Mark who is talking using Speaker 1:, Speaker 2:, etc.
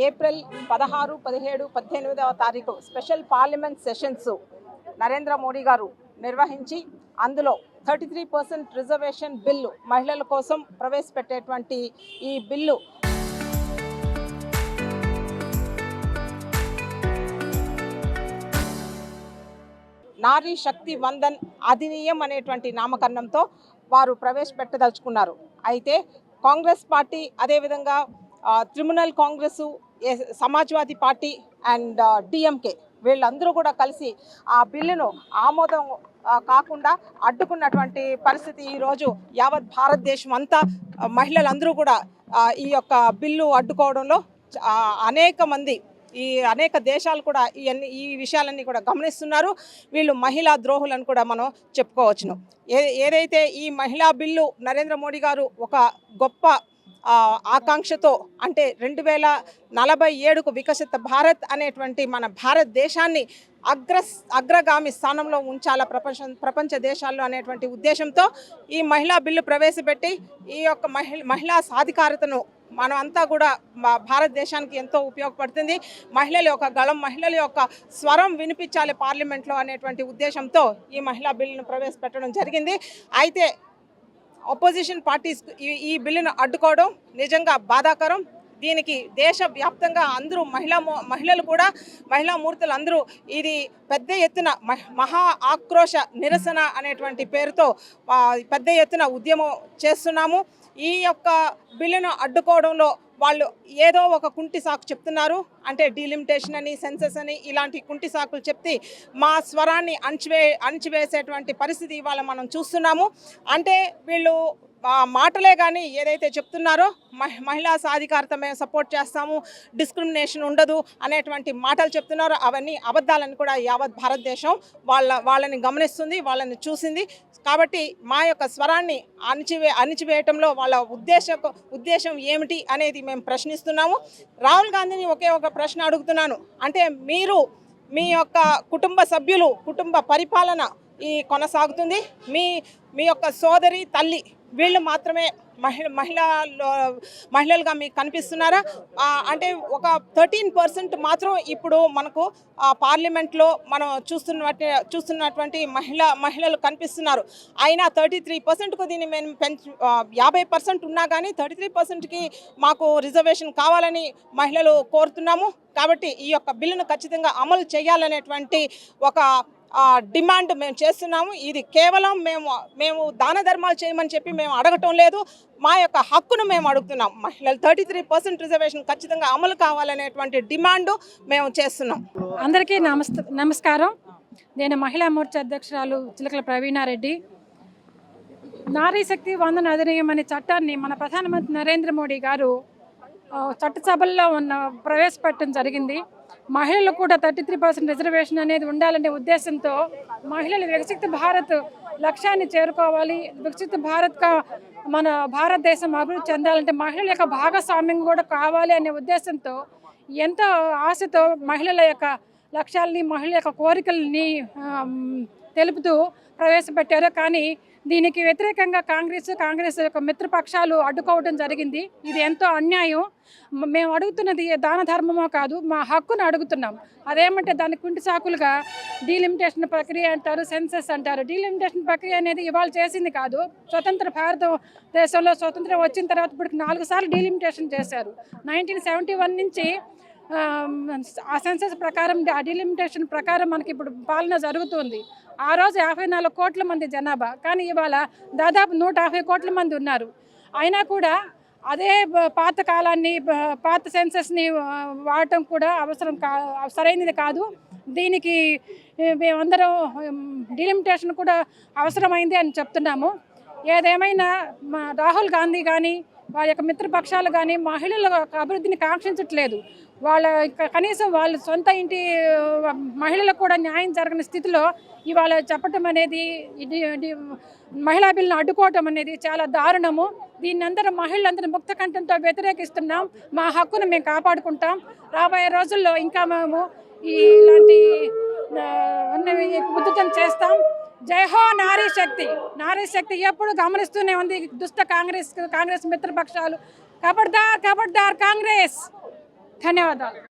Speaker 1: April 16, 17, 18వ తారీఖు special parliament sessions Narendra Modi గారు నిర్వహించి అందులో 33% రిజర్వేషన్ బిల్లు మహిళల కోసం ప్రవేశపెట్టేటువంటి ఈ బిల్లు నారీ శక్తి వందన్ అధినియం అనేటువంటి నామకరణంతో వారు ప్రవేశపెట్టదలుచుకున్నారు. అయితే కాంగ్రెస్ పార్టీ, అదేవిధంగా Trinamool Congress, Samajwadi party and DMK వీళ్ళందరూ కూడా కలిసి ఆ బిల్లును ఆమోదం కాకుండా అడ్డుకున్నటువంటి పరిస్థితి ఈరోజు యావత్ భారతదేశం అంతా మహిళలందరూ కూడా ఈ యొక్క బిల్లు అడ్డుకోవడంలో అనేక దేశాలు కూడా ఈ విషయాలన్నీ కూడా గమనిస్తున్నారు. వీళ్ళు మహిళా ద్రోహులను కూడా మనం చెప్పుకోవచ్చును. ఏదైతే ఈ మహిళా బిల్లు నరేంద్ర మోడీ గారు ఒక గొప్ప ఆకాంక్షతో, అంటే 2047కు వికసిత భారత్ అనేటువంటి మన భారతదేశాన్ని అగ్రగామి స్థానంలో ఉంచాల ప్రపంచ దేశాల్లో అనేటువంటి ఉద్దేశంతో ఈ మహిళా బిల్లు ప్రవేశపెట్టి ఈ యొక్క మహిళా సాధికారతను మనం అంతా కూడా భారతదేశానికి ఎంతో ఉపయోగపడుతుంది. మహిళల యొక్క గళం, మహిళల యొక్క స్వరం వినిపించాలి పార్లమెంట్లో అనేటువంటి ఉద్దేశంతో ఈ మహిళా బిల్లును ప్రవేశపెట్టడం జరిగింది. అయితే అపోజిషన్ పార్టీస్ ఈ బిల్లును అడ్డుకోవడం నిజంగా బాధాకరం. దీనికి దేశవ్యాప్తంగా అందరూ మహిళలు కూడా, మహిళా మూర్తులు అందరూ ఇది పెద్ద ఎత్తున మహా ఆక్రోశ నిరసన అనేటువంటి పేరుతో పెద్ద ఎత్తున ఉద్యమం చేస్తున్నాము. ఈ యొక్క బిల్లును అడ్డుకోవడంలో వాళ్ళు ఏదో ఒక కుంటి సాకు చెప్తున్నారు. అంటే డీలిమిటేషన్ అని, సెన్సస్ అని ఇలాంటి కుంటి సాకులు చెప్తే మా స్వరాన్ని అణిచివేసేటువంటి పరిస్థితి ఇవాళ మనం చూస్తున్నాము. అంటే వీళ్ళు మాటలే కానీ ఏదైతే చెప్తున్నారో మహిళా సాధికారత మేము సపోర్ట్ చేస్తాము, డిస్క్రిమినేషన్ ఉండదు అనేటువంటి మాటలు చెప్తున్నారో అవన్నీ అబద్ధాలని కూడా యావత్ భారతదేశం వాళ్ళని గమనిస్తుంది, వాళ్ళని చూసింది. కాబట్టి మా యొక్క స్వరాన్ని అణిచివేయటంలో వాళ్ళ ఉద్దేశం ఏమిటి అనేది మేము ప్రశ్నిస్తున్నాము. రాహుల్ గాంధీని ఒకే ఒక ప్రశ్న అడుగుతున్నాను. అంటే మీరు మీ యొక్క కుటుంబ సభ్యులు, కుటుంబ పరిపాలన కొనసాగుతుంది, మీ యొక్క సోదరి, తల్లి వీళ్ళు మాత్రమే మహిళలుగా మీకు కనిపిస్తున్నారా? అంటే ఒక 13% మాత్రం ఇప్పుడు మనకు పార్లమెంట్లో మనం చూస్తున్నటువంటి మహిళలు కనిపిస్తున్నారు. అయినా 33%కు దీన్ని మేము 50% ఉన్నా కానీ 33%కి మాకు రిజర్వేషన్ కావాలని మహిళలు కోరుతున్నాము. కాబట్టి ఈ యొక్క బిల్లును ఖచ్చితంగా అమలు చేయాలనేటువంటి ఒక డిమాండ్ మేము చేస్తున్నాము. ఇది కేవలం మేము దాన ధర్మాలు చేయమని చెప్పి మేము అడగటం లేదు, మా యొక్క హక్కును మేము అడుగుతున్నాం. మహిళలు 33% రిజర్వేషన్ ఖచ్చితంగా అమలు కావాలనేటువంటి డిమాండ్ మేము చేస్తున్నాం.
Speaker 2: అందరికీ నమస్కారం. నేను మహిళా మోర్చా అధ్యక్షురాలు చిలకల ప్రవీణారెడ్డి. నారీ శక్తి వందన అధినియం అనే చట్టాన్ని మన ప్రధానమంత్రి నరేంద్ర మోడీ గారు చట్టసభల్లో ప్రవేశపెట్టడం జరిగింది. మహిళలు కూడా 33% రిజర్వేషన్ అనేది ఉండాలనే ఉద్దేశంతో మహిళలు వికసిత భారత్ లక్ష్యాన్ని చేరుకోవాలి, వికసిత భారత్గా మన భారతదేశం అభివృద్ధి చెందాలంటే మహిళల యొక్క భాగస్వామ్యం కూడా కావాలి అనే ఉద్దేశంతో ఎంతో ఆశతో మహిళల యొక్క లక్ష్యాలని, మహిళల యొక్క కోరికల్ని తెలుపుతూ ప్రవేశపెట్టారు. కానీ దీనికి వ్యతిరేకంగా కాంగ్రెస్ యొక్క మిత్రపక్షాలు అడ్డుకోవడం జరిగింది. ఇది ఎంతో అన్యాయం. మేము అడుగుతున్నది దాన ధర్మమో కాదు, మా హక్కును అడుగుతున్నాం. అదేమంటే దానికి కుంటి సాకులుగా డీలిమిటేషన్ ప్రక్రియ అంటారు, సెన్సస్ అంటారు. డీలిమిటేషన్ ప్రక్రియ అనేది ఇవాళ చేసింది కాదు. స్వతంత్ర భారతదేశంలో స్వతంత్రం వచ్చిన తర్వాత ఇప్పటికి 4 సార్లు డీలిమిటేషన్ చేశారు. 1971 నుంచి ఆ సెన్సస్ ప్రకారం, ఆ డీలిమిటేషన్ ప్రకారం మనకి ఇప్పుడు పాలన జరుగుతుంది. ఆ రోజు 54 కోట్ల మంది జనాభా, కానీ ఇవాళ దాదాపు 150 కోట్ల మంది ఉన్నారు. అయినా కూడా అదే పాత కాలాన్ని, పాత సెన్సస్ని వాడటం కూడా సరైనది కాదు. దీనికి మేమందరం డీలిమిటేషన్ కూడా అవసరమైంది అని చెప్తున్నాము. ఏదేమైనా రాహుల్ గాంధీ కానీ వారి యొక్క మిత్రపక్షాలు కానీ మహిళల అభివృద్ధిని కాంక్షించట్లేదు. కనీసం వాళ్ళ సొంత ఇంటి మహిళలకు కూడా న్యాయం జరగని స్థితిలో ఇవాళ చెప్పటం అనేది, మహిళా బిల్లును అడ్డుకోవటం అనేది చాలా దారుణము. దీన్నందరూ మహిళలందరూ ముక్త కంఠంతో వ్యతిరేకిస్తున్నాం. మా హక్కును మేము కాపాడుకుంటాం. రాబోయే రోజుల్లో ఇంకా మేము ఇలాంటి ఉద్ధృతం చేస్తాం. జై హో నారీ శక్తి. నారీ శక్తి ఎప్పుడు గమనిస్తూనే ఉంది. దుష్ట కాంగ్రెస్ మిత్రపక్షాలు, ఖబర్దార్ ఖబర్దార్ కాంగ్రెస్. ధన్యవాదాలు.